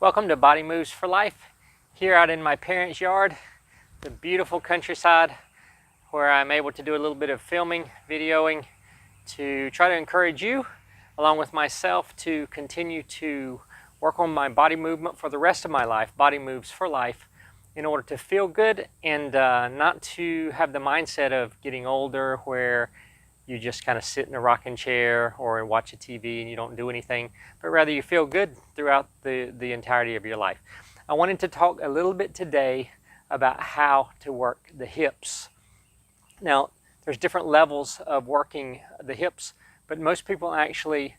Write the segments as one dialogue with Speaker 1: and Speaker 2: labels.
Speaker 1: Welcome to Body Moves for Life, here out in my parents' yard, the beautiful countryside, where I'm able to do a little bit of filming, videoing, to try to encourage you, along with myself, to continue to work on my body movement for the rest of my life, Body Moves for Life, in order to feel good and not to have the mindset of getting older where you just kind of sit in a rocking chair or watch a TV and you don't do anything, but rather you feel good throughout the entirety of your life. I wanted to talk a little bit today about how to work the hips. Now, there's different levels of working the hips, but most people actually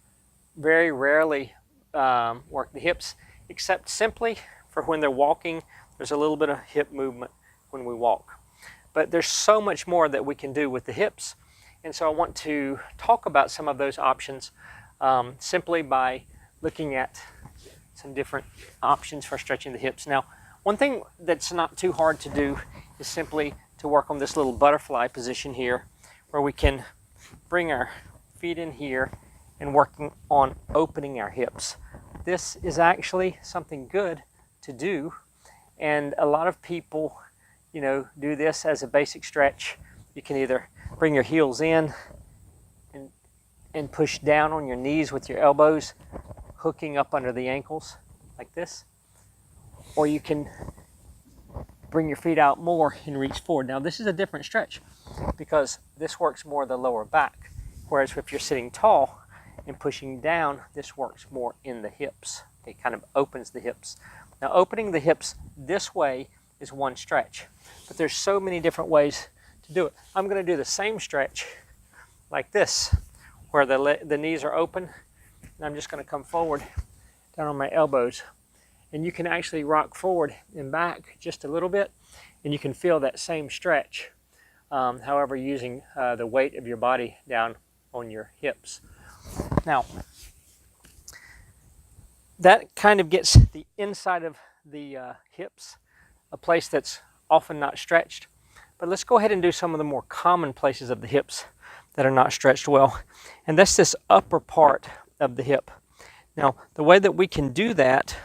Speaker 1: very rarely work the hips, except simply for when they're walking. There's a little bit of hip movement when we walk. But there's so much more that we can do with the hips. And so I want to talk about some of those options simply by looking at some different options for stretching the hips. Now, one thing that's not too hard to do is simply to work on this little butterfly position here, where we can bring our feet in here and working on opening our hips. This is actually something good to do, and a lot of people, do this as a basic stretch. You can either bring your heels in and push down on your knees with your elbows, hooking up under the ankles like this. Or you can bring your feet out more and reach forward. Now this is a different stretch because this works more the lower back. Whereas if you're sitting tall and pushing down, this works more in the hips. It kind of opens the hips. Now opening the hips this way is one stretch, but there's so many different ways to do it. I'm going to do the same stretch like this, where the knees are open, and I'm just going to come forward down on my elbows. And you can actually rock forward and back just a little bit, and you can feel that same stretch, however, using the weight of your body down on your hips. Now, that kind of gets the inside of the hips, a place that's often not stretched. But let's go ahead and do some of the more common places of the hips that are not stretched well. And that's this upper part of the hip. Now, the way that we can do that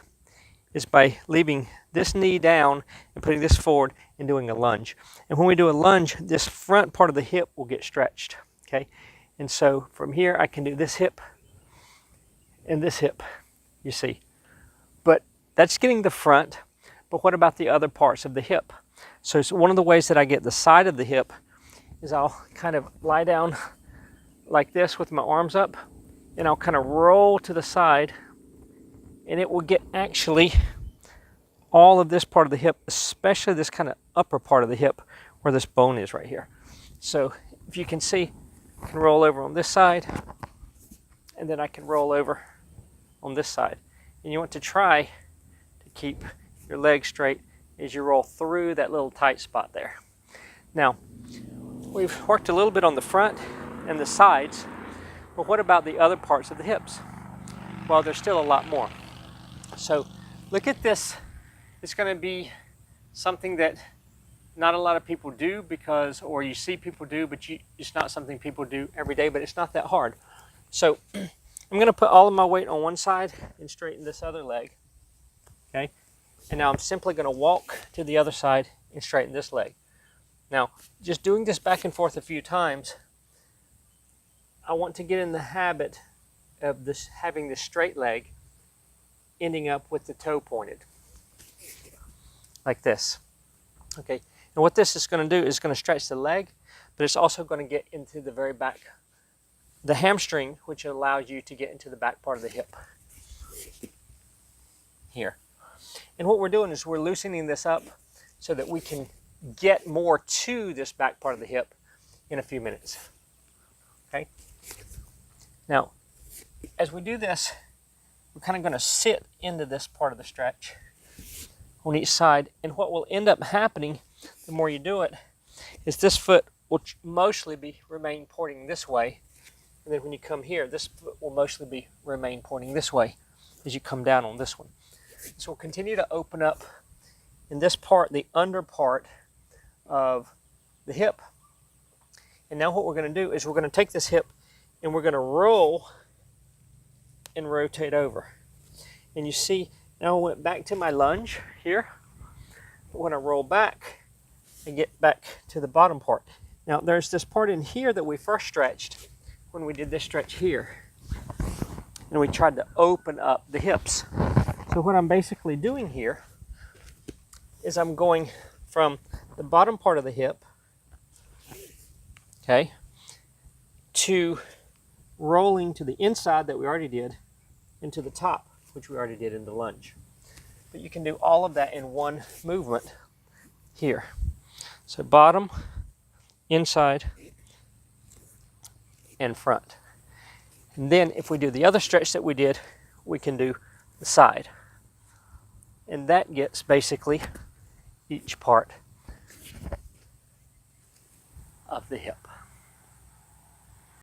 Speaker 1: is by leaving this knee down and putting this forward and doing a lunge. And when we do a lunge, this front part of the hip will get stretched, okay? And so from here, I can do this hip and this hip, you see. But that's getting the front, but what about the other parts of the hip? So one of the ways that I get the side of the hip is I'll kind of lie down like this with my arms up, and I'll kind of roll to the side, and it will get actually all of this part of the hip, especially this kind of upper part of the hip where this bone is right here. So if you can see, I can roll over on this side, and then I can roll over on this side. And you want to try to keep your legs straight as you roll through that little tight spot there. Now, we've worked a little bit on the front and the sides, but what about the other parts of the hips? Well, there's still a lot more. So look at this. It's going to be something that not a lot of people do or you see people do, but it's not something people do every day, but it's not that hard. So I'm going to put all of my weight on one side and straighten this other leg, okay? And now I'm simply going to walk to the other side and straighten this leg. Now, just doing this back and forth a few times, I want to get in the habit of having this straight leg ending up with the toe pointed, like this. Okay, and what this is going to do is going to stretch the leg, but it's also going to get into the very back, the hamstring, which allows you to get into the back part of the hip here. And what we're doing is we're loosening this up so that we can get more to this back part of the hip in a few minutes. Okay? Now, as we do this, we're kind of going to sit into this part of the stretch on each side. And what will end up happening, the more you do it, is this foot will mostly remain pointing this way. And then when you come here, this foot will mostly remain pointing this way as you come down on this one. So we'll continue to open up in this part, the under part of the hip. And now what we're going to do is we're going to take this hip and we're going to roll and rotate over. And you see Now I went back to my lunge here. When I roll back, I get back to the bottom part. Now there's this part in here that we first stretched when we did this stretch here. And we tried to open up the hips. So what I'm basically doing here is I'm going from the bottom part of the hip, okay, to rolling to the inside that we already did, into the top, which we already did in the lunge. But you can do all of that in one movement here. So bottom, inside, and front. And then if we do the other stretch that we did, we can do the side. And that gets basically each part of the hip.